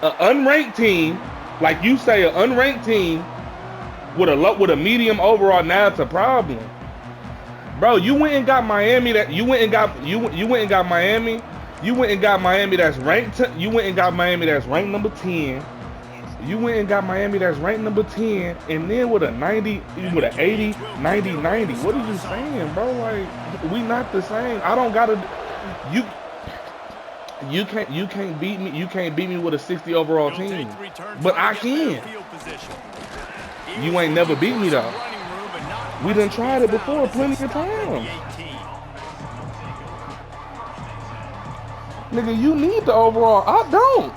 An unranked team, like you say, an unranked team with a medium overall. Now it's a problem, bro. You went and got Miami. That you went and got you went and got Miami. You went and got Miami that's ranked. You went and got Miami that's ranked number 10. You went and got Miami that's ranked number 10, and then with a 90, with an 80, 90, 90. What are you saying, bro? Like, we not the same. I don't gotta. You you can't beat me. You can't beat me with a 60 overall team, but I can. You ain't never beat me though. We done tried it before plenty of times. Nigga, you need the overall. I don't.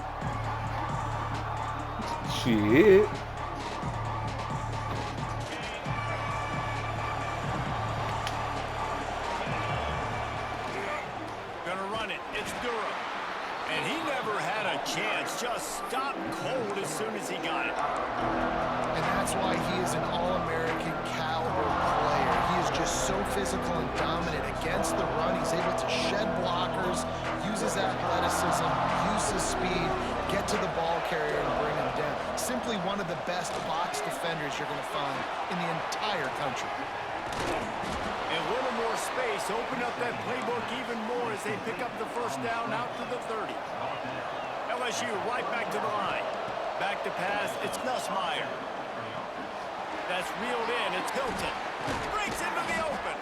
Shit. Gonna run it. It's Durham. And he never had a chance. Just stopped cold as soon as he got it. And that's why he is an All-American caliber player. He is just so physical and dominant against the run. He's able to shed blockers, use his athleticism, use his speed, get to the ball carrier and bring him down. Simply one of the best box defenders you're going to find in the entire country. And a little more space, open up that playbook even more as they pick up the first down out to the 30. LSU right back to the line. Back to pass, it's Nussmeier. That's reeled in, it's Hilton. Breaks into the open.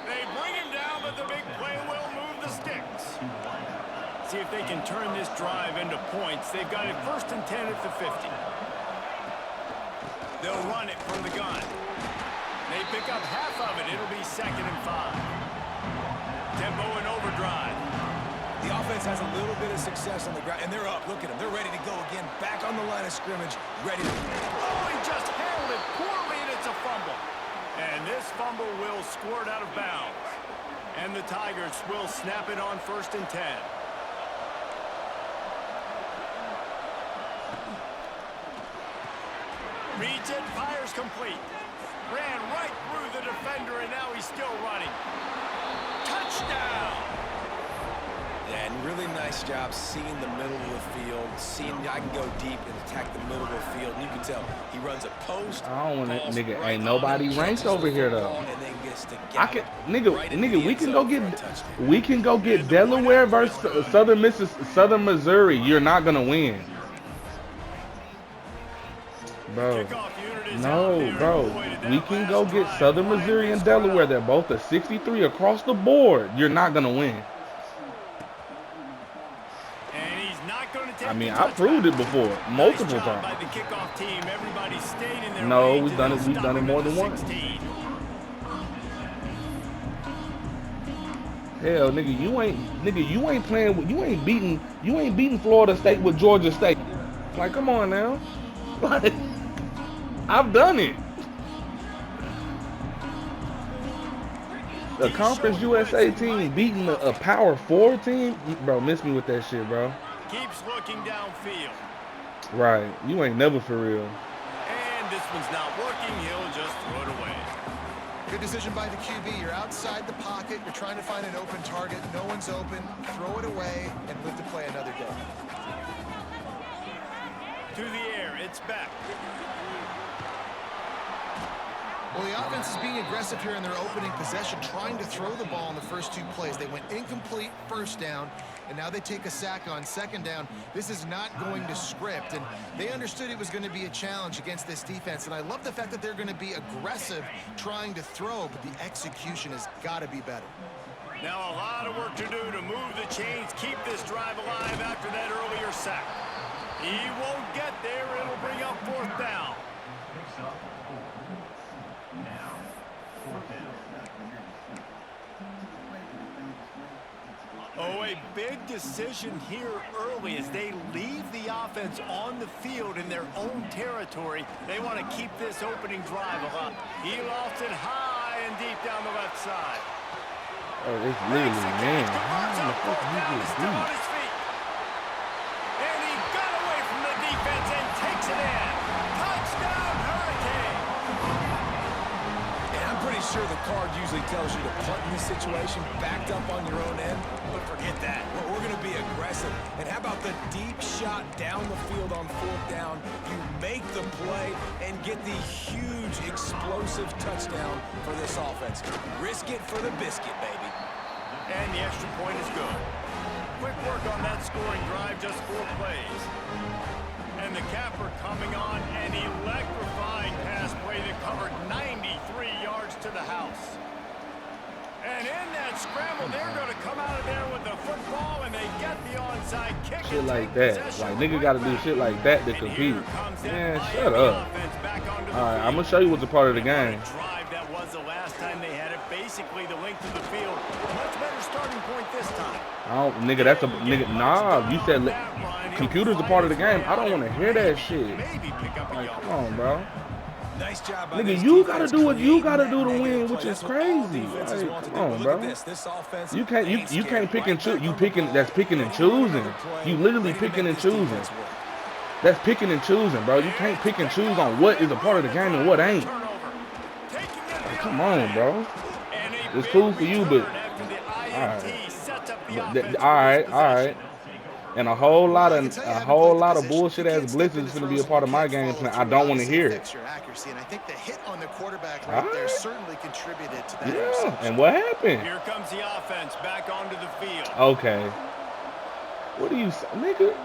They bring him down, but the big play will move the sticks. See if they can turn this drive into points. They've got it 1st and 10 at the 50. They'll run it from the gun. They pick up half of it. It'll be 2nd and 5. Tempo and overdrive. The offense has a little bit of success on the ground, and they're up. Look at them. They're ready to go again. Back on the line of scrimmage, ready to... Oh, he just handled it poorly, and it's a fumble. And this fumble will squirt out of bounds. And the Tigers will snap it on 1st and 10. Reads it, fires complete. Ran right through the defender, and now he's still running. Touchdown! Yeah, and really nice job seeing the middle of the field, seeing I can go deep and attack the middle of the field. And you can tell he runs a post. I don't want it, nigga. Ain't nobody ranked over here though. I can, right nigga. We can go get Delaware versus Southern Missouri. You're not gonna win, bro. No, bro. We can go get Southern Missouri and Delaware. They're both a 63 across the board. You're not gonna win. I mean, I proved it before, multiple times. No, we've done it more than once. Hell, nigga, you ain't playing with, you ain't beating Florida State with Georgia State. Like, come on now. Like, I've done it. A Conference USA team beating a Power 4 team, bro, miss me with that shit, bro. Keeps looking downfield. Right. You ain't never for real. And this one's not working. He'll just throw it away. Good decision by the QB. You're outside the pocket. You're trying to find an open target. No one's open. Throw it away and live to play another day. To the air. It's back. Well, the offense is being aggressive here in their opening possession, trying to throw the ball in the first 2 plays. They went incomplete first down, and now they take a sack on 2nd down. This is not going to script, and they understood it was going to be a challenge against this defense, and I love the fact that they're going to be aggressive trying to throw, but the execution has got to be better. Now a lot of work to do to move the chains, keep this drive alive after that earlier sack. He won't get there. It'll bring up 4th down. Oh, a big decision here early as they leave the offense on the field in their own territory. They want to keep this opening drive alive. He lofts it high and deep down the left side. Oh, it's literally, man. How the fuck did he get deep? And he got away from the defense and takes it in. Touchdown, Hurricane. And I'm pretty sure the card usually tells you to punt in this situation, backed up on your own end, but forget that. We're going to be aggressive. And how about the deep shot down the field on 4th down? You make the play and get the huge explosive touchdown for this offense. Risk it for the biscuit, baby. And the extra point is good. Quick work on that scoring drive, just 4 plays. And the capper coming on, an electrifying pass play that covered 93 yards to the house. And in that scramble, they're going to come out of there with the football, and they get the onside kick. Shit like that. Like, nigga got to do shit like that to compete. Man, shut up. All right, I'm going to show you what's a part of the game. Drive that was the last time they had it, basically the length of the field. Much better starting point this time. Oh, nigga, that's a nigga. Nah, you said computer's a part of the game. I don't want to hear that shit. Like, come on, bro. Nice job by Nigga, you gotta do what you gotta do to win, which is crazy. Like, come on, bro. You can't pick and choose. That's picking and choosing. You literally picking and choosing. That's picking and choosing, bro. You can't pick and choose on what is a part of the game and what ain't. Like, come on, bro. It's cool for you, but all right. And a whole lot of bullshit ass blitzes is gonna be a part of my game plan. I don't want to hear it. And I think the hit on the quarterback right there certainly contributed to that. Yeah, and what happened? Here comes the offense back onto the field. Okay. What do you say, nigga?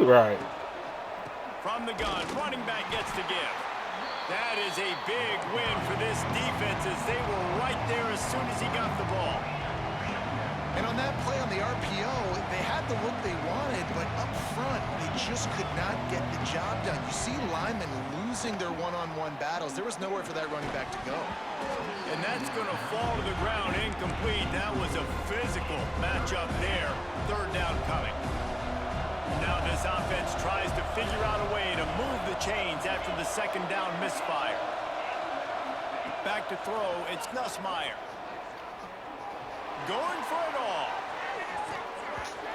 Right. From the gun, running back gets to give. That is a big win for this defense as they were right there as soon as he got the ball. And on that play on the RPO, they had the look they wanted, but up front, they just could not get the job done. You see linemen losing their one-on-one battles. There was nowhere for that running back to go. And that's going to fall to the ground incomplete. That was a physical matchup there. 3rd down coming. Now this offense tries to figure out a way to move the chains after the 2nd down misfire. Back to throw, it's Nussmeier. Going for it all.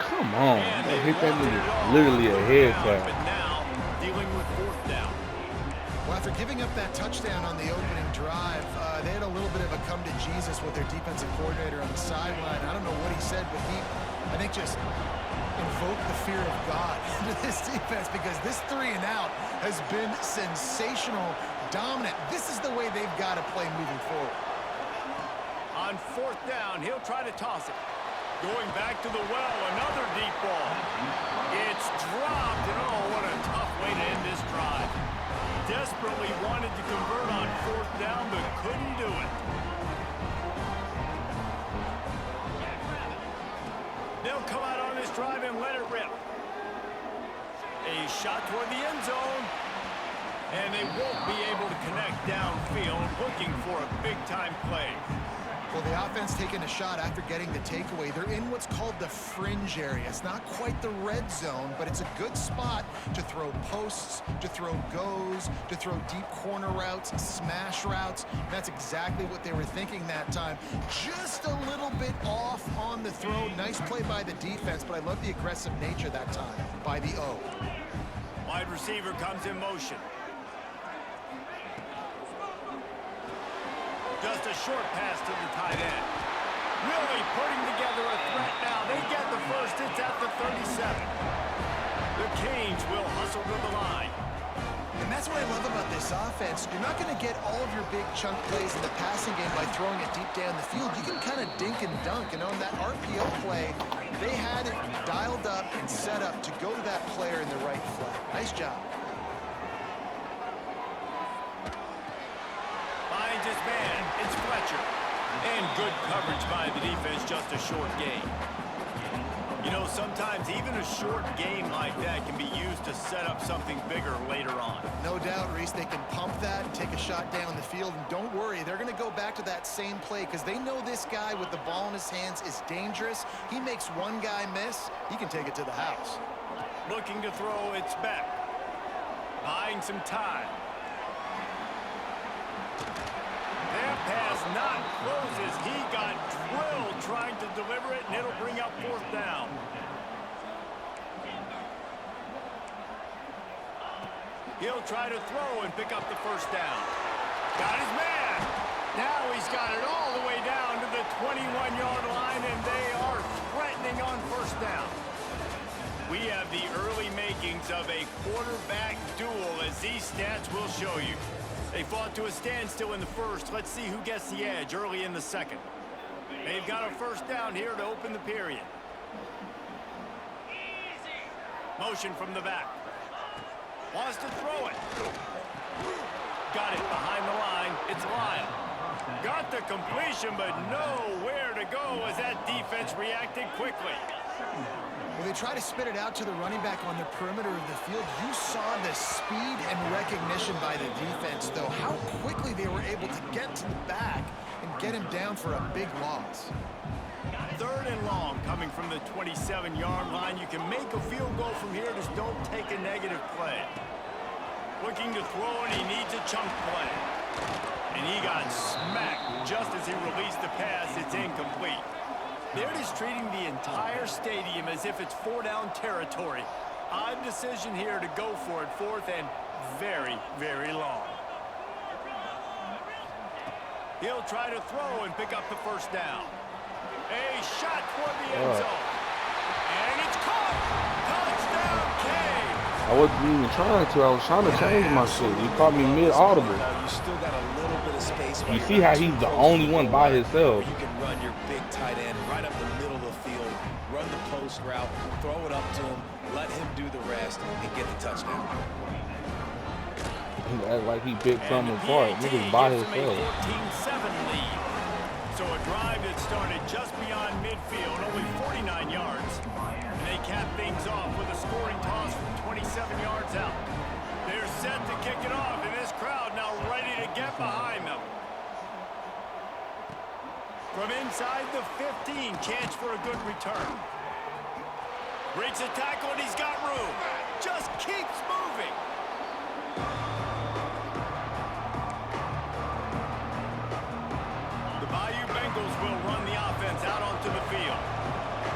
Come on. They hit that nigga literally a head tap. But now, dealing with 4th down. Well, after giving up that touchdown on the opening drive, they had a little bit of a come to Jesus with their defensive coordinator on the sideline. I don't know what he said, but he, I think, just invoked the fear of God into this defense because this 3 and out has been sensational, dominant. This is the way they've got to play moving forward. On 4th down, he'll try to toss it. Going back to the well, another deep ball. It's dropped, and oh, what a tough way to end this drive. Desperately wanted to convert on 4th down, but couldn't do it. They'll come out on this drive and let it rip. A shot toward the end zone. And they won't be able to connect downfield, looking for a big-time play. Well, the offense taking a shot after getting the takeaway. They're in what's called the fringe area. It's not quite the red zone, but it's a good spot to throw posts, to throw goes, to throw deep corner routes, smash routes. And that's exactly what they were thinking that time. Just a little bit off on the throw. Nice play by the defense, but I love the aggressive nature that time by the O. Wide receiver comes in motion. Just a short pass to the tight end. Really putting together a threat now. They get the first. It's at the 37. The Canes will hustle to the line. And that's what I love about this offense. You're not going to get all of your big chunk plays in the passing game by throwing it deep down the field. You can kind of dink and dunk. And on that RPO play, they had it dialed up and set up to go to that player in the right flat. Nice job. Finds his man. It's Fletcher. And good coverage by the defense, just a short gain. You know, sometimes even a short game like that can be used to set up something bigger later on. No doubt, Reese, they can pump that and take a shot down the field. And don't worry, they're going to go back to that same play because they know this guy with the ball in his hands is dangerous. He makes one guy miss, he can take it to the house. Looking to throw, it's Beck. Buying some time. That pass not closes. He got drilled trying to deliver it, and it'll bring up 4th down. He'll try to throw and pick up the 1st down. Got his man. Now he's got it all the way down to the 21-yard line, and they are threatening on first down. We have the early makings of a quarterback duel, as these stats will show you. They fought to a standstill in the first. Let's see who gets the edge early in the second. They've got a first down here to open the period. Motion from the back. Wants to throw it. Got it behind the line. It's Lyle. Got the completion, but nowhere to go as that defense reacted quickly. Well, they try to spit it out to the running back on the perimeter of the field. You saw the speed and recognition by the defense, though, how quickly they were able to get to the back and get him down for a big loss. 3rd and long coming from the 27-yard line. You can make a field goal from here, just don't take a negative play. Looking to throw, and he needs a chunk play. And he got smacked just as he released the pass. It's incomplete. They're just treating the entire stadium as if it's 4-down territory. Odd decision here to go for it, 4th and very, very long. He'll try to throw and pick up the first down. A shot toward the end zone. And it's caught. Touchdown, Cade. I wasn't even trying to. I was trying to change my shit. You caught me mid-audible. You still got a little bit of space. You see how he's the only one by himself. You can run your big tight end right up the middle of the field, run the post route, throw it up to him, let him do the rest, and get the touchdown. He act like he picked something apart. Niggas by himself. 14-7 lead. So a drive that started just beyond midfield, only 49 yards. And they cap things off with a scoring toss from 27 yards out. They're set to kick it off, and this crowd now ready to get behind them. From inside the 15, chance for a good return. Breaks a tackle, and he's got room. Just keeps moving. Will run the offense out onto the field.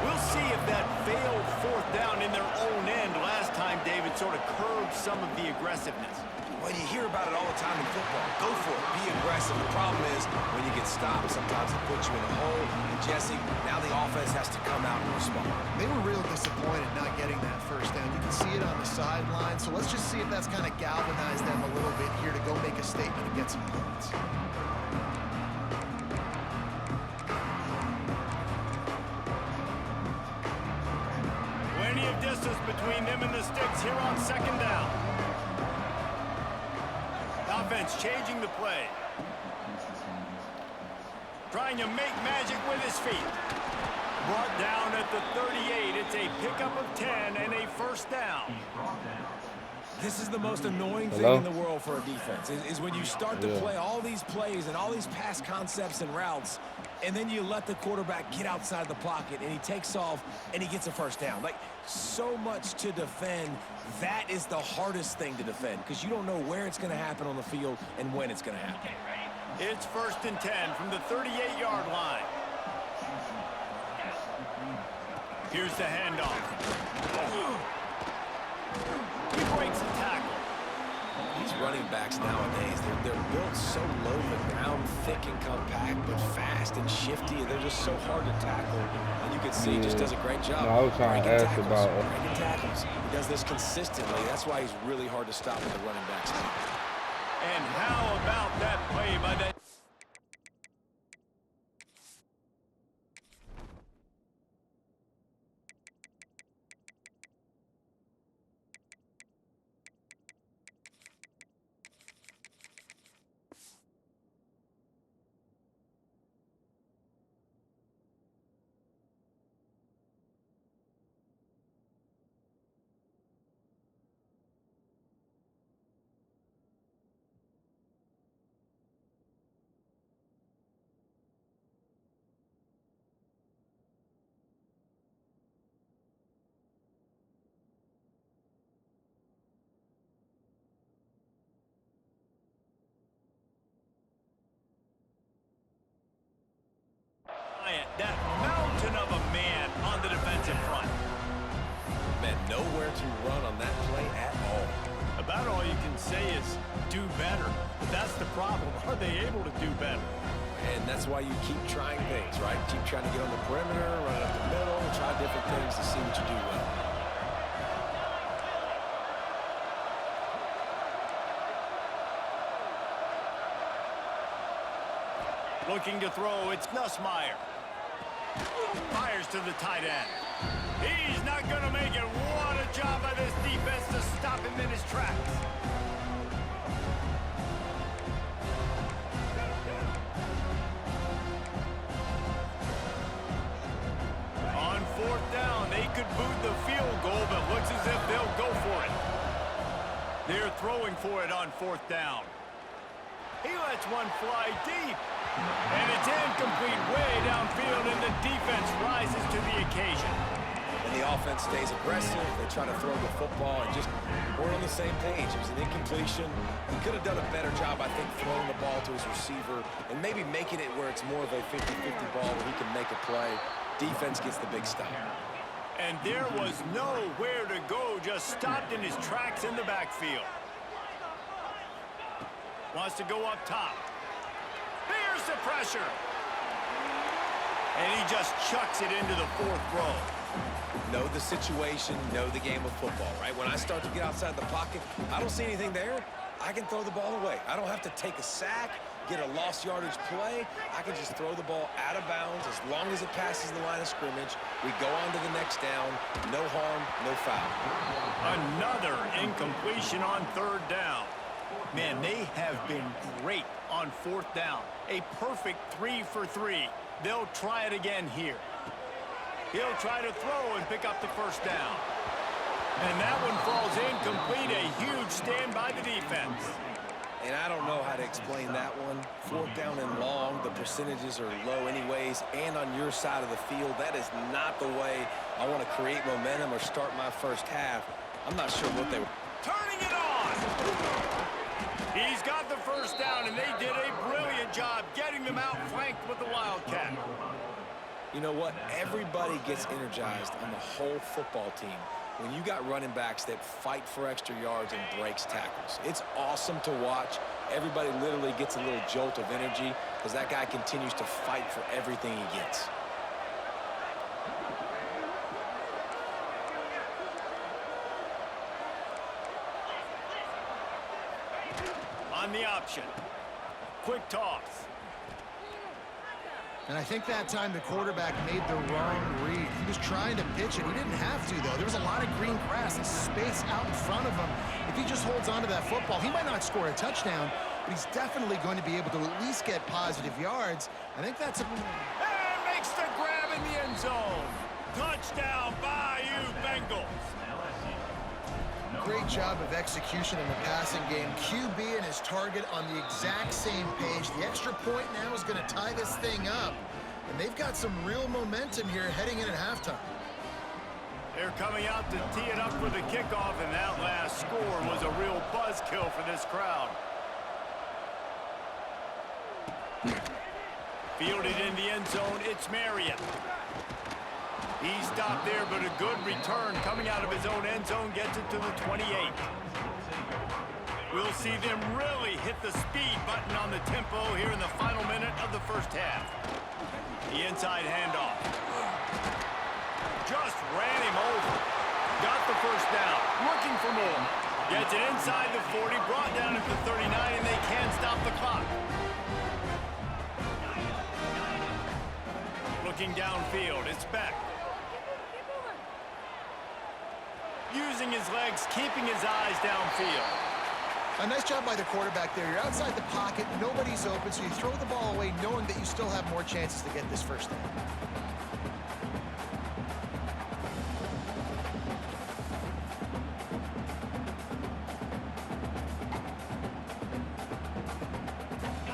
We'll see if that failed 4th down in their own end last time, David, sort of curbed some of the aggressiveness. Well, you hear about it all the time in football. Go for it. Be aggressive. The problem is when you get stopped, sometimes it puts you in a hole. And, Jesse, now the offense has to come out and respond. They were real disappointed not getting that first down. You can see it on the sideline. So let's just see if that's kind of galvanized them a little bit here to go make a statement and get some points. Distance between them and the sticks here on 2nd down. Offense changing the play. Trying to make magic with his feet. Brought down at the 38. It's a pickup of 10 and a first down. This is the most annoying thing in the world for a defense, is when you start to play all these plays and all these pass concepts and routes, and then you let the quarterback get outside the pocket, and he takes off, and he gets a first down. Like, so much to defend. That is the hardest thing to defend, because you don't know where it's going to happen on the field and when it's going to happen. It's 1st and 10 from the 38-yard line. Here's the handoff. He breaks a tackle. These running backs nowadays, they're built so low to the ground, thick and compact, but fast and shifty. They're just so hard to tackle. And you can see he just does a great job. No, I was trying to ask about breaking tackles. He does this consistently. That's why he's really hard to stop with the running backs. And how about that play by that? That mountain of a man on the defensive front. Man, nowhere to run on that play at all. About all you can say is do better. But that's the problem. Are they able to do better? And that's why you keep trying things, right? Keep trying to get on the perimeter, run up the middle, try different things to see what you do well. Looking to throw, it's Nussmeier. Fires to the tight end. He's not going to make it. What a job by this defense to stop him in his tracks. On fourth down, they could boot the field goal, but looks as if they'll go for it. They're throwing for it on fourth down. He lets one fly deep. And it's incomplete way downfield, and the defense rises to the occasion. And the offense stays aggressive. They try to throw the football and just we're on the same page. It was an incompletion. He could have done a better job, I think, throwing the ball to his receiver and maybe making it where it's more of a 50-50 ball where he can make a play. Defense gets the big stop. And there was nowhere to go, just stopped in his tracks in the backfield. Wants to go up top. Here's the pressure. And he just chucks it into the fourth row. Know the situation, know the game of football, right? When I start to get outside the pocket, I don't see anything there, I can throw the ball away. I don't have to take a sack, get a lost yardage play. I can just throw the ball out of bounds as long as it passes the line of scrimmage. We go on to the next down. No harm, no foul. Another incompletion on third down. Man, they have been great on fourth down. A perfect 3 for 3. They'll try it again here. He'll try to throw and pick up the first down. And that one falls incomplete. A huge stand by the defense. And I don't know how to explain that one. Fourth down and long, the percentages are low anyways. And on your side of the field, that is not the way I want to create momentum or start my first half. I'm not sure what they were. Turning it on! He's got the first down, and they did a brilliant job getting them outflanked with the Wildcat. You know what? Everybody gets energized on the whole football team when you got running backs that fight for extra yards and breaks tackles. It's awesome to watch. Everybody literally gets a little jolt of energy because that guy continues to fight for everything he gets. On the option. Quick toss. And I think that time the quarterback made the wrong read. He was trying to pitch it. He didn't have to, though. There was a lot of green grass and space out in front of him. If he just holds on to that football, he might not score a touchdown, but he's definitely going to be able to at least get positive yards. I think that's a... And makes the grab in the end zone. Touchdown, Bayou Bengals. Great job of execution in the passing game. QB and his target on the exact same page. The extra point now is going to tie this thing up. And they've got some real momentum here heading in at halftime. They're coming out to tee it up for the kickoff, and that last score was a real buzzkill for this crowd. Fielded in the end zone, it's Marion. He stopped there, but a good return coming out of his own end zone gets it to the 28. We'll see them really hit the speed button on the tempo here in the final minute of the first half. The inside handoff. Just ran him over. Got the first down. Looking for more. Gets it inside the 40, brought down at the 39, and they can't stop the clock. Looking downfield, it's Beck. Using his legs, keeping his eyes downfield. A nice job by the quarterback there. You're outside the pocket, nobody's open, so you throw the ball away knowing that you still have more chances to get this first down.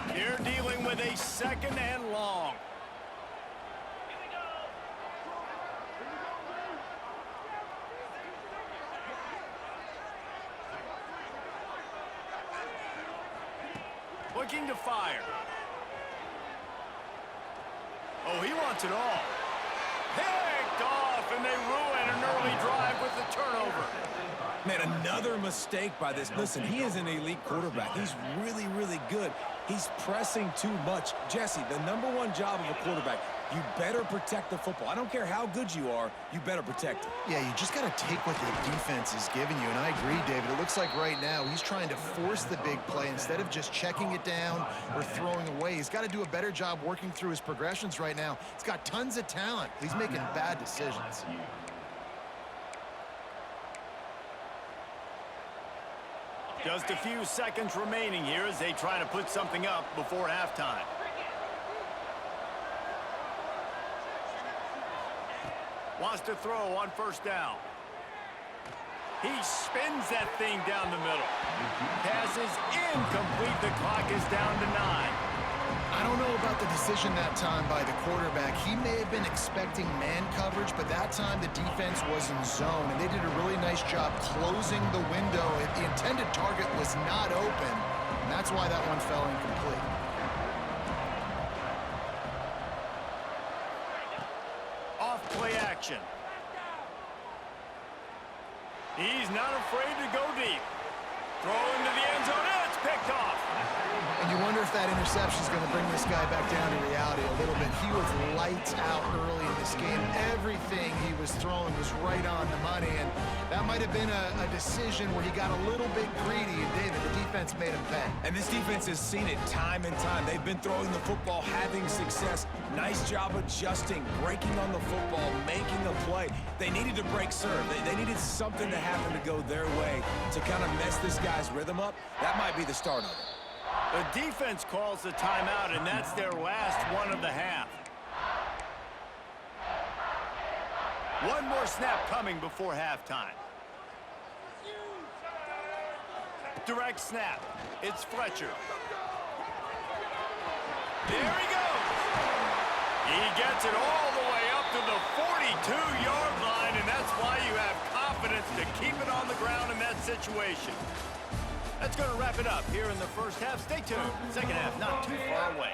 They're dealing with a second and long. Looking to fire. Oh, he wants it all. Picked off, and they ruin an early drive with the turnover. Man, another mistake by this. Listen, he is an elite quarterback. He's really, really good. He's pressing too much. Jesse, the #1 job of a quarterback, you better protect the football. I don't care how good you are, you better protect it. Yeah, you just got to take what the defense is giving you, and I agree, David. It looks like right now he's trying to force the big play instead of just checking it down or throwing away. He's got to do a better job working through his progressions right now. He's got tons of talent. He's making bad decisions. Just a few seconds remaining here as they try to put something up before halftime. Wants to throw on first down. He spins that thing down the middle. Pass is incomplete. The clock is down to 9. I don't know about the decision that time by the quarterback. He may have been expecting man coverage, but that time the defense was in zone, and they did a really nice job closing the window. The intended target was not open, and that's why that one fell incomplete. Off play action. He's not afraid to go deep. Throw into the end zone. It's picked off. And you wonder if that interception is going to bring this guy back down to reality a little bit. He was lights out early in this game. Everything he was throwing was right on the money, and that might have been a decision where he got a little bit greedy, and David, the defense made him pay. And this defense has seen it time and time. They've been throwing the football, having success. Nice job adjusting, breaking on the football, making a play. They needed to break serve. They needed something to happen to go their way to kind of mess this guy's rhythm up. That might be the start of it. The defense calls the timeout, and that's their last one of the half. One more snap coming before halftime. Direct snap. It's Fletcher. There he goes. He gets it all the way up to the 42-yard line, and that's why you have confidence to keep it on the ground in that situation. That's going to wrap it up here in the first half. Stay tuned. Second half not too far away.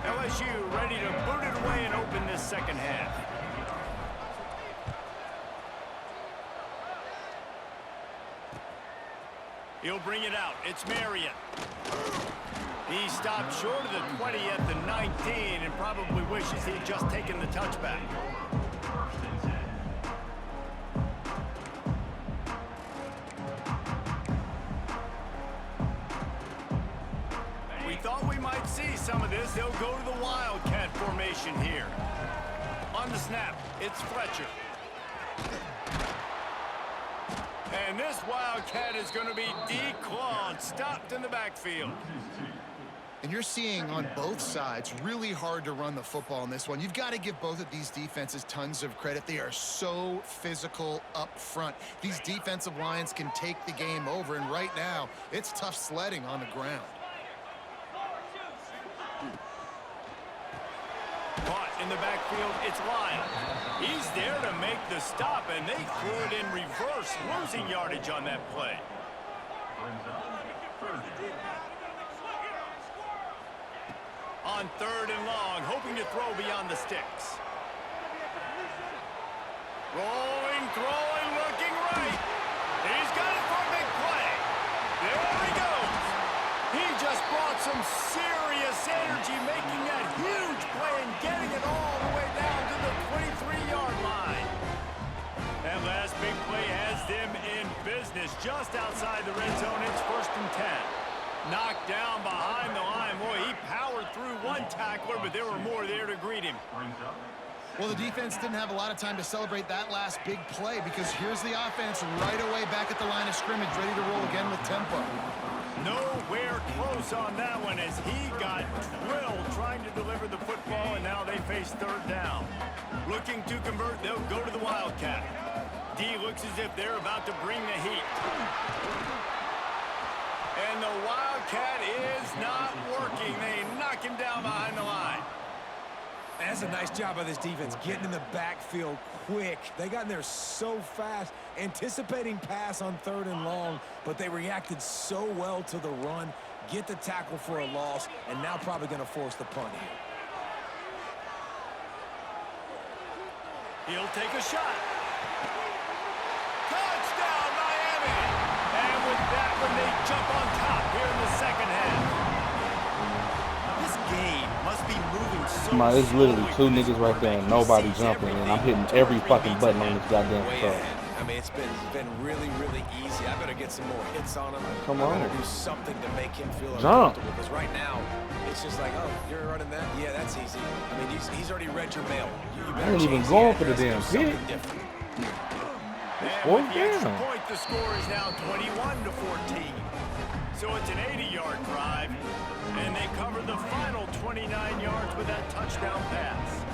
LSU ready to boot it away and open this second half. He'll bring it out. It's Marion. He stopped short of the 20 at the 19 and probably wishes he'd just taken the touchback. We thought we might see some of this. They'll go to the Wildcat formation here. On the snap, it's Fletcher. And this Wildcat is going to be declawed, stopped in the backfield. And you're seeing on both sides really hard to run the football in this one. You've got to give both of these defenses tons of credit. They are so physical up front. These defensive lines can take the game over, and right now it's tough sledding on the ground. Caught in the backfield, it's Lyle. He's there to make the stop, and they threw it in reverse, losing yardage on that play. On third and long, hoping to throw beyond the sticks. Rolling, throwing, looking right. He's got it for a big play. There he goes. He just brought some serious energy, making that huge play and getting it all the way down to the 23-yard line. That last big play has them in business just outside the red zone. It's 1st and 10. Knocked down behind the line. Boy, he powered through one tackler, but there were more there to greet him. Well, the defense didn't have a lot of time to celebrate that last big play because here's the offense right away back at the line of scrimmage, ready to roll again with tempo. Nowhere close on that one as he got drilled trying to deliver the football, and now they face third down. Looking to convert, they'll go to the Wildcat. D looks as if they're about to bring the heat. And the Wildcat is not working. They knock him down behind the line. That's a nice job by this defense, getting in the backfield quick. They got in there so fast, anticipating pass on 3rd and long, but they reacted so well to the run, get the tackle for a loss, and now probably going to force the punt here. He'll take a shot. Touchdown, Miami! And with that one, they jump on top here in the second half. This game must be moving so It's literally 2 niggas right there and nobody jumping, and I'm hitting every fucking button on this goddamn control. I mean, it's been really, really easy. I better get some more hits on him. Come I on. better do something to make him feel Jump. uncomfortable. Because right now, it's just like, oh, you're running that? Yeah, that's easy. I mean, he's already read your mail. You I ain't even going for the damn pick. And Fourth with the extra down. point, the score is now 21-14. So it's an 80-yard drive, and they cover the final 29 yards with that touchdown pass.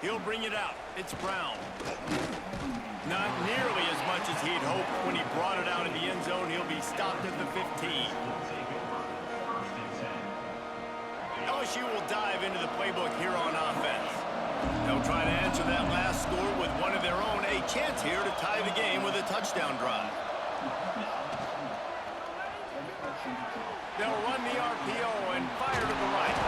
He'll bring it out. It's Brown. Not nearly as much as he'd hoped when he brought it out of the end zone. He'll be stopped at the 15. LSU will dive into the playbook here on offense. They'll try to answer that last score with one of their own. A chance here to tie the game with a touchdown drive. They'll run the RPO and fire to the right.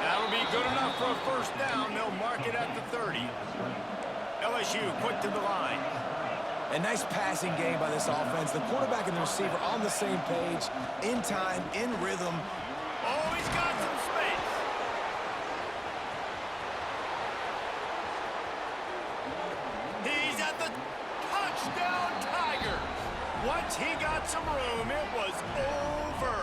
That'll be good enough for a first down. They'll mark it at the 30. LSU quick to the line. A nice passing game by this offense. The quarterback and the receiver on the same page, in time, in rhythm. Oh, he's got some space. He's at the touchdown Tigers. Once he got some room, it was over.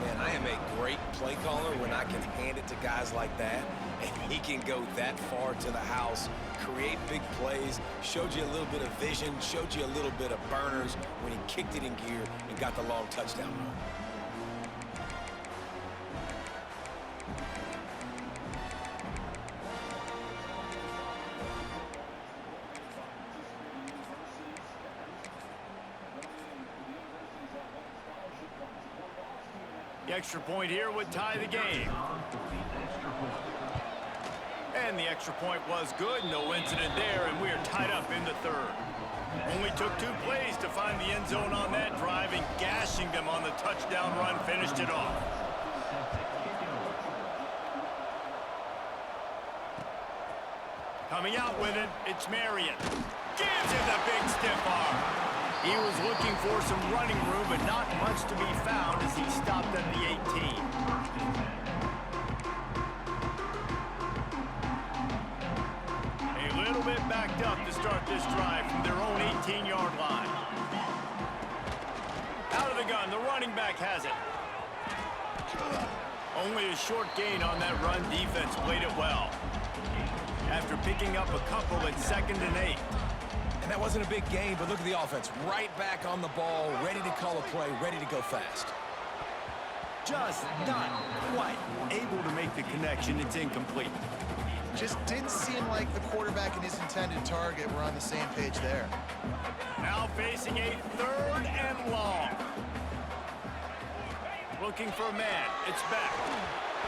Man, I am a great play caller when I can hand it to guys like that. And he can go that far to the house, create big plays, showed you a little bit of vision, showed you a little bit of burners when he kicked it in gear and got the long touchdown run. The extra point here would tie the game. And the extra point was good. No incident there, and we are tied up in the 3rd. Only took 2 plays to find the end zone on that drive, and gashing them on the touchdown run finished it off. Coming out with it, it's Marion. Gives him the big stiff arm. He was looking for some running room, but not much to be found as he stopped at the 18. A little bit backed up to start this drive from their own 18-yard line. Out of the gun, the running back has it. Only a short gain on that run. Defense played it well. After picking up a couple at 2nd and 8. And that wasn't a big gain, but look at the offense. Right back on the ball, ready to call a play, ready to go fast. Just not quite able to make the connection. It's incomplete. Just didn't seem like the quarterback and his intended target were on the same page there. Now facing a 3rd and long. Looking for a man. It's back.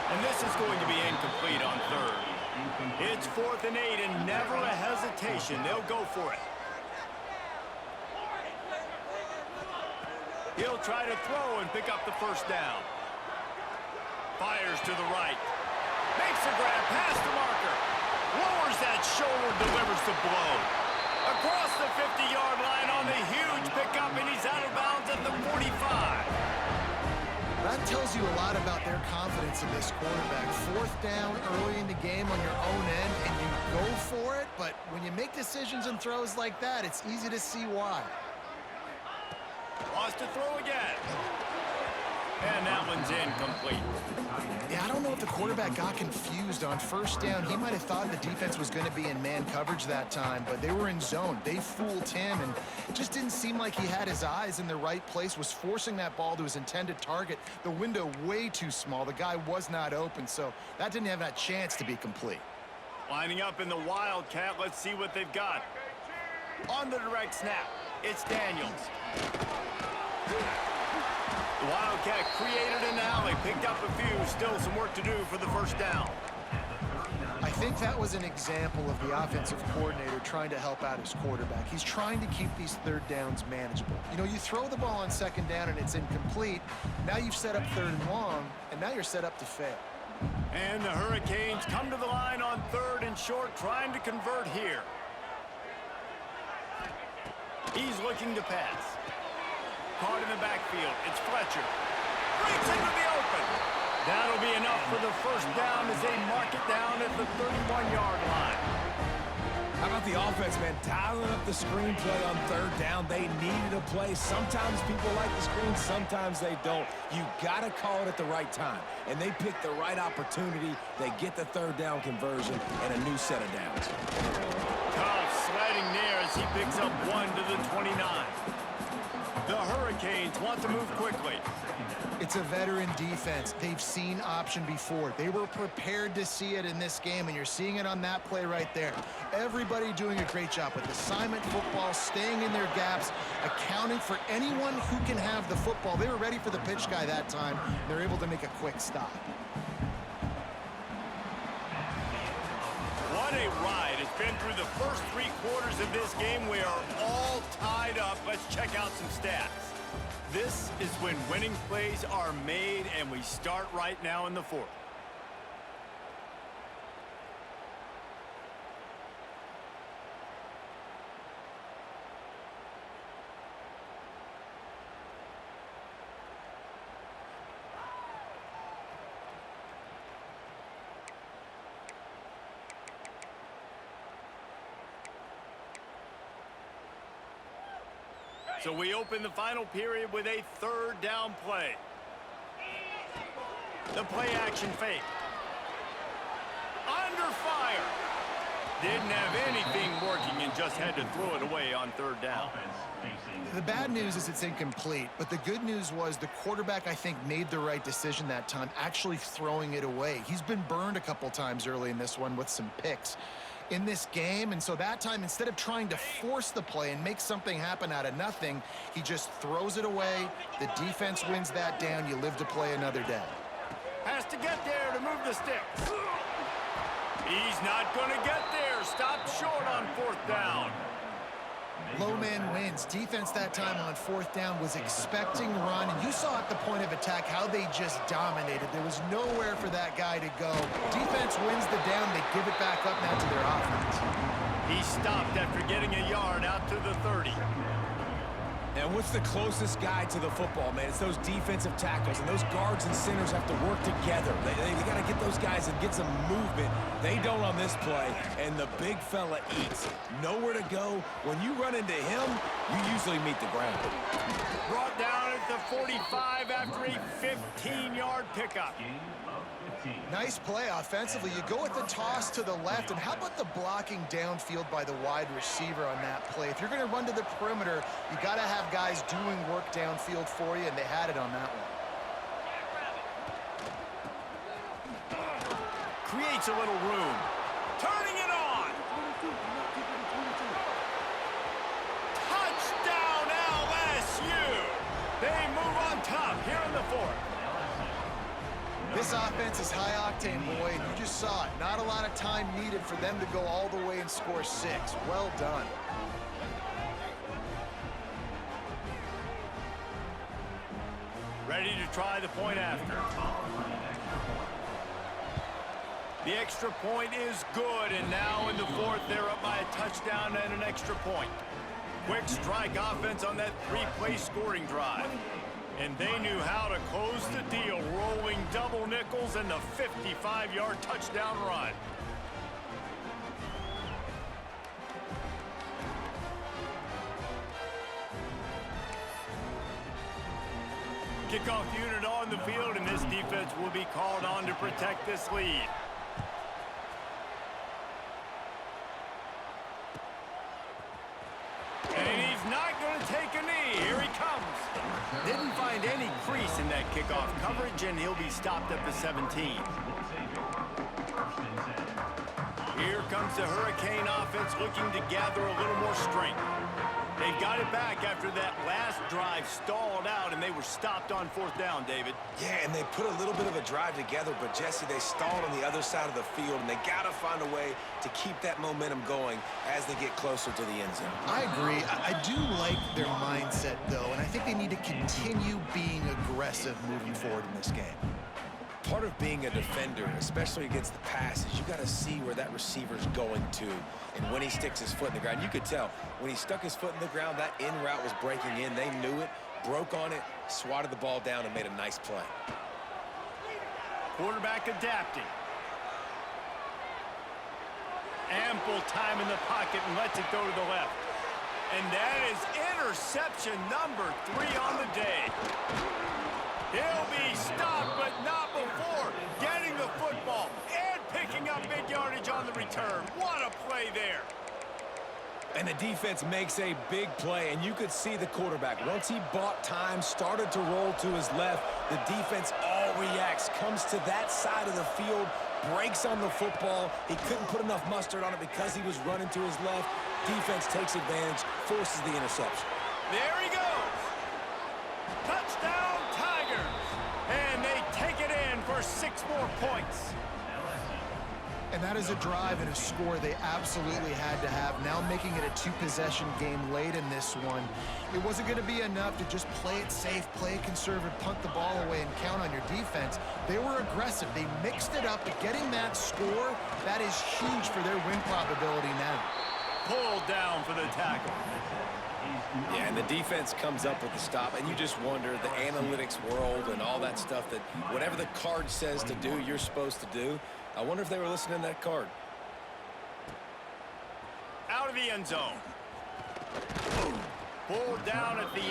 And this is going to be incomplete on 3rd. It's 4th and 8 and never a hesitation. They'll go for it. He'll try to throw and pick up the first down. Fires to the right. Makes a grab past the marker. Lowers that shoulder, delivers the blow. Across the 50-yard line on the huge pickup, and he's out of bounds at the 45. That tells you a lot about their confidence in this quarterback. 4th down early in the game on your own end, and you go for it, but when you make decisions and throws like that, it's easy to see why. Wants to throw again. And that one's incomplete. Yeah, I don't know if the quarterback got confused on 1st down. He might have thought the defense was going to be in man coverage that time, but they were in zone. They fooled him, and it just didn't seem like he had his eyes in the right place, was forcing that ball to his intended target. The window way too small. The guy was not open, so that didn't have that chance to be complete. Lining up in the Wildcat. Let's see what they've got. On the direct snap, it's Daniels. The Wildcat created an alley, picked up a few, still some work to do for the first down. I think that was an example of the offensive coordinator trying to help out his quarterback. He's trying to keep these third downs manageable. You know, you throw the ball on second down and it's incomplete. Now you've set up third and long, and now you're set up to fail. And the Hurricanes come to the line on third and short, trying to convert here. He's looking to pass. Caught in the backfield. It's Fletcher. Breaks into the open. That'll be enough for the first down as they mark it down at the 31-yard line. How about the offense, man? Dialing up the screenplay on third down. They needed a play. Sometimes people like the screen, sometimes they don't. You got to call it at the right time. And they pick the right opportunity. They get the third down conversion and a new set of downs. Tough sliding there as he picks up 1 to the 29. The Hurricanes want to move quickly. It's a veteran defense. They've seen option before. They were prepared to see it in this game, and you're seeing it on that play right there. Everybody doing a great job with assignment football, staying in their gaps, accounting for anyone who can have the football. They were ready for the pitch guy that time. They're able to make a quick stop. What a ride. It's been through the first 3 quarters of this game. We are all tied up. Let's check out some stats. This is when winning plays are made, and we start right now in the fourth. So we open the final period with a third down play. The play action fake. Under fire. Didn't have anything working and just had to throw it away on third down. The bad news is it's incomplete, but the good news was the quarterback, I think, made the right decision that time, actually throwing it away. He's been burned a couple times early in this one with some picks in this game, and so that time, instead of trying to force the play and make something happen out of nothing, he just throws it away. The defense wins that down. You live to play another day. Has to get there to move the sticks. He's not going to get there. Stopped short on fourth down. Low man wins. Defense that time on fourth down was expecting run, and you saw at the point of attack how they just dominated. There was nowhere for that guy to go. Defense wins the down. They give it back up now to their offense. He stopped after getting a yard out to the 30. And what's the closest guy to the football, man? It's those defensive tackles, and those guards and centers have to work together. They got to get those guys and get some movement. They don't on this play, and the big fella eats. Nowhere to go. When you run into him, you usually meet the ground. Brought down at the 45 after a 15-yard pickup. Nice play offensively. You go with the toss to the left, and how about the blocking downfield by the wide receiver on that play? If you're going to run to the perimeter, you got to have guys doing work downfield for you, and they had it on that one. Creates a little room. Turning it on. Touchdown LSU. They move on top here in the fourth. This offense is high-octane, boy, and you just saw it. Not a lot of time needed for them to go all the way and score 6. Well done. Ready to try the point after. The extra point is good, and now in the fourth, they're up by a touchdown and an extra point. Quick strike offense on that 3-play scoring drive. And they knew how to close the deal, rolling double nickels and the 55-yard touchdown run. Kickoff unit on the field, and this defense will be called on to protect this lead. And he's not going to take a knee. Here he comes. Didn't find any crease in that kickoff coverage, and he'll be stopped at the 17. Here comes the Hurricane offense looking to gather a little more strength. They've got it back after that last drive stalled out, and they were stopped on 4th down, David. Yeah, and they put a little bit of a drive together, but, Jesse, they stalled on the other side of the field, and they got to find a way to keep that momentum going as they get closer to the end zone. I agree. I do like their mindset, though, and I think they need to continue being aggressive moving forward in this game. Part of being a defender, especially against the pass, is you got to see where that receiver's going to and when he sticks his foot in the ground. You could tell when he stuck his foot in the ground, that in route was breaking in. They knew it, broke on it, swatted the ball down, and made a nice play. Quarterback adapting. Ample time in the pocket and lets it go to the left. And that is interception number 3 on the day. He'll be stopped, but not before getting the football and picking up big yardage on the return. What a play there. And the defense makes a big play, and you could see the quarterback. Once he bought time, started to roll to his left, the defense all reacts, comes to that side of the field, breaks on the football. He couldn't put enough mustard on it because he was running to his left. Defense takes advantage, forces the interception. There he goes. Touchdown, Tigers. And they take it in for 6 more points. And that is a drive and a score they absolutely had to have. Now making it a 2-possession game late in this one. It wasn't going to be enough to just play it safe, play it conservative, punt the ball away, and count on your defense. They were aggressive. They mixed it up, but getting that score, that is huge for their win probability now. Pulled down for the tackle. Yeah, and the defense comes up with the stop, and you just wonder, the analytics world and all that stuff, that whatever the card says to do, you're supposed to do. I wonder if they were listening to that card. Out of the end zone. Pulled down at the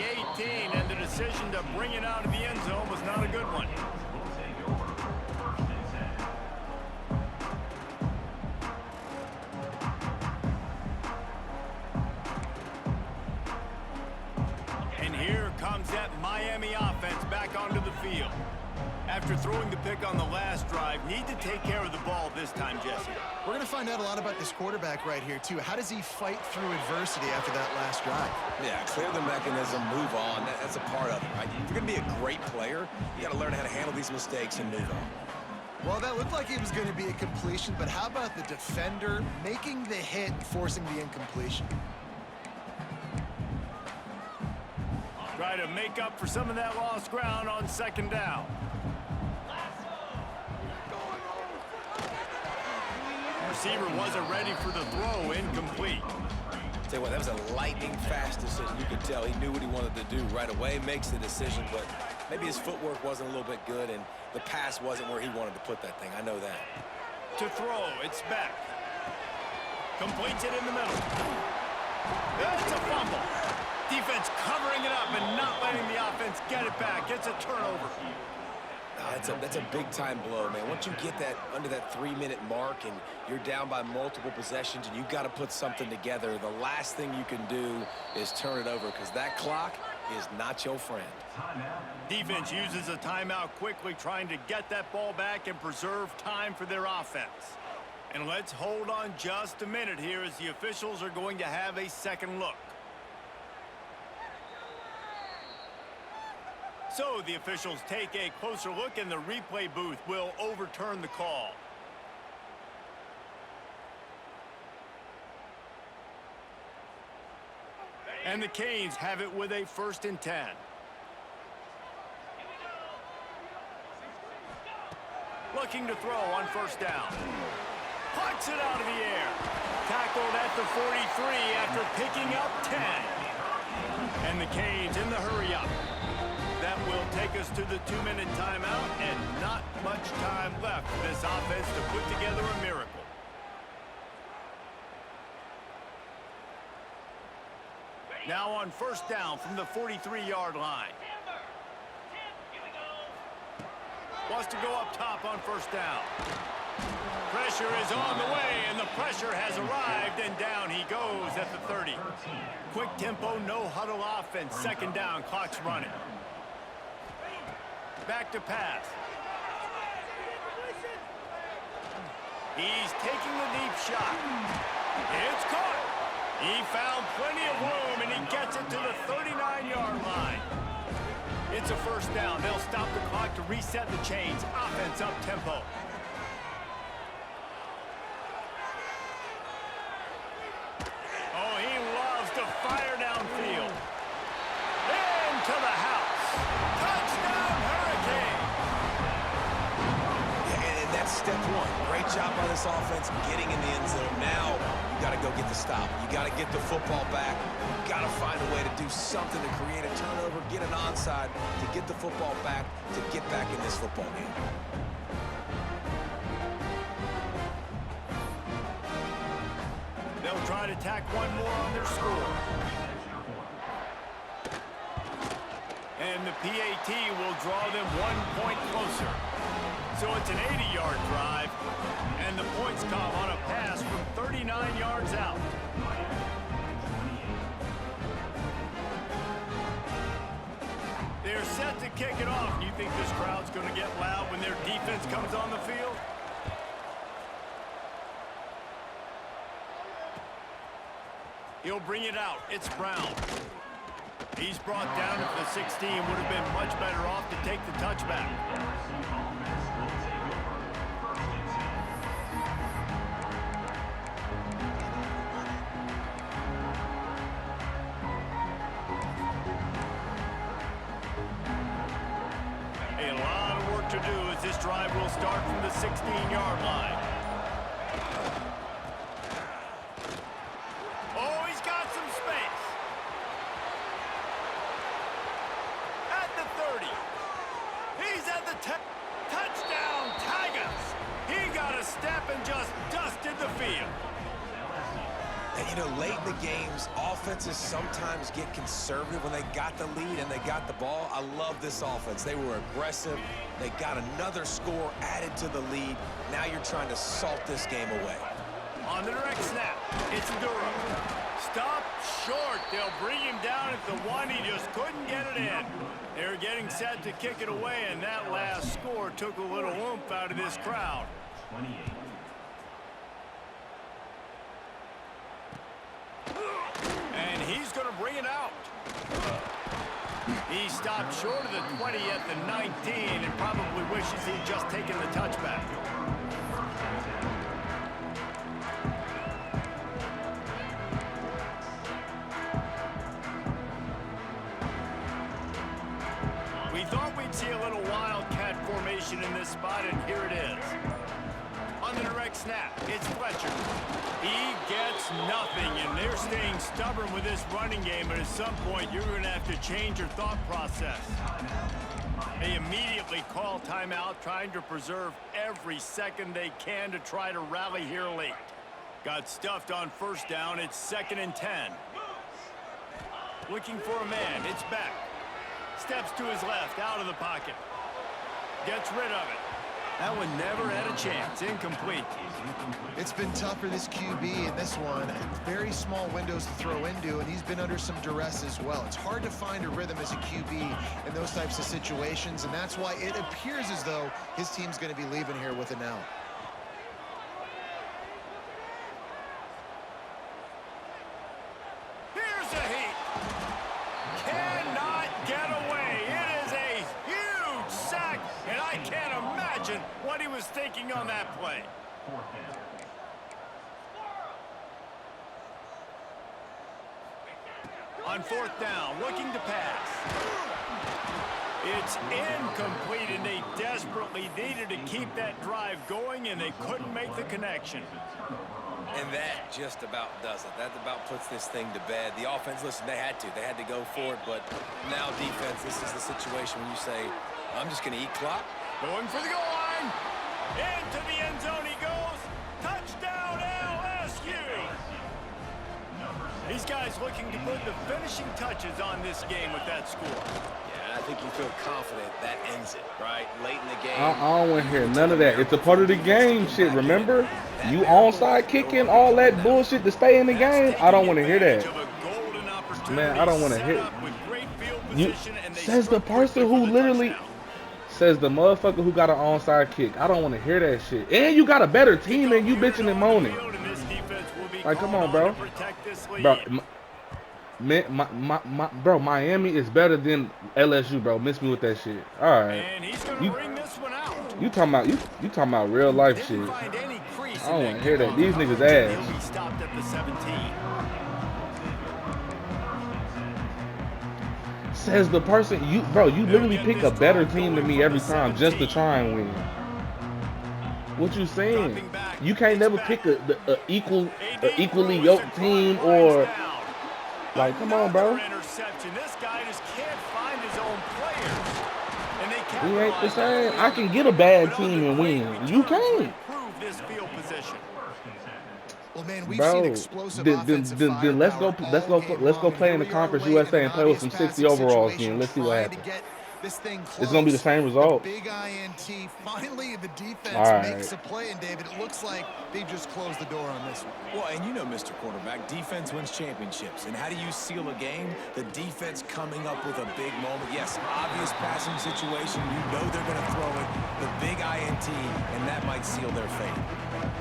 18, and the decision to bring it out of the end zone was not a good one. And here comes that Miami offense back onto the field. After throwing the pick on the last drive, need to take care of the ball this time, Jesse. We're going to find out a lot about this quarterback right here, too. How does he fight through adversity after that last drive? Yeah, clear the mechanism, move on. That's a part of it, right? If you're going to be a great player, you got to learn how to handle these mistakes and move on. Well, that looked like it was going to be a completion, but how about the defender making the hit and forcing the incompletion? Try to make up for some of that lost ground on 2nd down. Receiver wasn't ready for the throw, incomplete. Tell you what, that was a lightning-fast decision. You could tell he knew what he wanted to do right away, makes the decision, but maybe his footwork wasn't a little bit good, and the pass wasn't where he wanted to put that thing. I know that. To throw, it's back. Completes it in the middle. That's a fumble. Defense covering it up and not letting the offense get it back. It's a turnover. That's a big-time blow, man. Once you get that under that 3-minute mark and you're down by multiple possessions and you've got to put something together, the last thing you can do is turn it over, because that clock is not your friend. Defense uses a timeout quickly, trying to get that ball back and preserve time for their offense. And let's hold on just a minute here as the officials are going to have a second look. So the officials take a closer look, and the replay booth will overturn the call. And the Canes have it with a 1st and 10. Looking to throw on 1st down. Puts it out of the air. Tackled at the 43 after picking up 10. And the Canes in the hurry up. That will take us to the 2-minute timeout, and not much time left for this offense to put together a miracle. Now on 1st down from the 43-yard line. Wants to go up top on 1st down. Pressure is on the way, and the pressure has arrived, and down he goes at the 30. Quick tempo, no huddle offense. 2nd down, clock's running. Back to pass. He's taking the deep shot. It's caught. He found plenty of room, and he gets it to the 39-yard line. It's a first down. They'll stop the clock to reset the chains. Offense up tempo. Oh, he loves to fire downfield. Into the house. Touchdown, Hurricane. Yeah, and that's step one. Great job by this offense getting in the end zone. Now you got to go get the stop. You got to get the football back. You got to find a way to do something to create a turnover, get an onside, to get the football back, to get back in this football game. They'll try to tack one more on their score. And the PAT will draw them 1 point closer. So it's an 80-yard drive, and the points come on a pass from 39 yards out. They're set to kick it off. Do you think this crowd's going to get loud when their defense comes on the field? He'll bring it out. It's Brown. He's brought down at the 16. Would have been much better off to take the touchback. A lot of work to do as this drive will start from the 16-yard line. Oh, he's got some space. At the 30. He's at the touchdown, Tigers. He got a step and just dusted the field. And, you know, late in the games, offenses sometimes get conservative when they got the lead and they got the ball. I love this offense. They were aggressive. They got another score added to the lead. Now you're trying to salt this game away. On the direct snap, it's Durham. Stop short. They'll bring him down at the 1. He just couldn't get it in. They're getting set to kick it away, and that last score took a little oomph out of this crowd. 28. And he's going to bring it out. He stopped short of the 20 at the 19 and probably wishes he'd just taken the touchback. We thought we'd see a little wildcat formation in this spot, and here it is. On the direct snap, it's Fletcher. He gets nothing, and they're staying stubborn with this running game, but at some point, you're going to have to change your thought process. They immediately call timeout, trying to preserve every second they can to try to rally here late. Got stuffed on first down. It's 2nd and 10. Looking for a man. It's Beck. Steps to his left, out of the pocket. Gets rid of it. That one never had a chance. Incomplete. It's been tough for this QB in this one. Very small windows to throw into, and he's been under some duress as well. It's hard to find a rhythm as a QB in those types of situations, and that's why it appears as though his team's going to be leaving here with an L. Here's a heat. Cannot get away. It is a huge sack, and I can't imagine what he was thinking on that play. On 4th down, looking to pass. It's incomplete, and they desperately needed to keep that drive going, and they couldn't make the connection. And that just about does it. That about puts this thing to bed. The offense, listen, they had to go for it, but now defense, this is the situation when you say, I'm just going to eat clock. Going for the goal line. Into the end zone he goes. Touchdown, LSU. These guys looking to put the finishing touches on this game with that score. Yeah, I think you feel confident that ends it, right? Late in the game. I don't want to hear none of that. It's a part of the game shit, remember? You onside kicking, all that bullshit to stay in the game? I don't want to hear that. Man, I don't want to hear it. Says the person who literally Says the motherfucker who got an onside kick. I don't want to hear that shit. And you got a better team than you bitching and moaning. Like, come on, bro. Bro, Miami is better than LSU, bro. Miss me with that shit. All right. You talking about you talking about real life shit. I don't want to hear that. These niggas ass. Stopped at the 17. Says the person you literally pick a better team than me every time just to try and win. What you saying? You can't never pick a equally yoked team or like, come on, bro. This guy just can't find his own players. We ain't the same. I can get a bad team and win. You can't. Well, man, we've bro, seen explosive then let's go play in the Conference USA and play with some 60 overalls again. Let's see what happens. It's gonna be the same result. Big INT. Finally, the defense makes a play, and David, it looks like they just closed the door on this one. Well, and you know, Mr. Quarterback, defense wins championships. And how do you seal a game? The defense coming up with a big moment. Yes, obvious passing situation. You know they're going to throw it. The big INT, and that might seal their fate.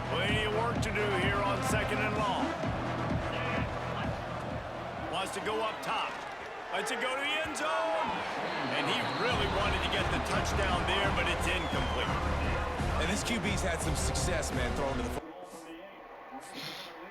Plenty of work to do here on 2nd and long. Wants to go up top. Lets it go to the end zone. And he really wanted to get the touchdown there, but it's incomplete. And this QB's had some success, man, throwing to the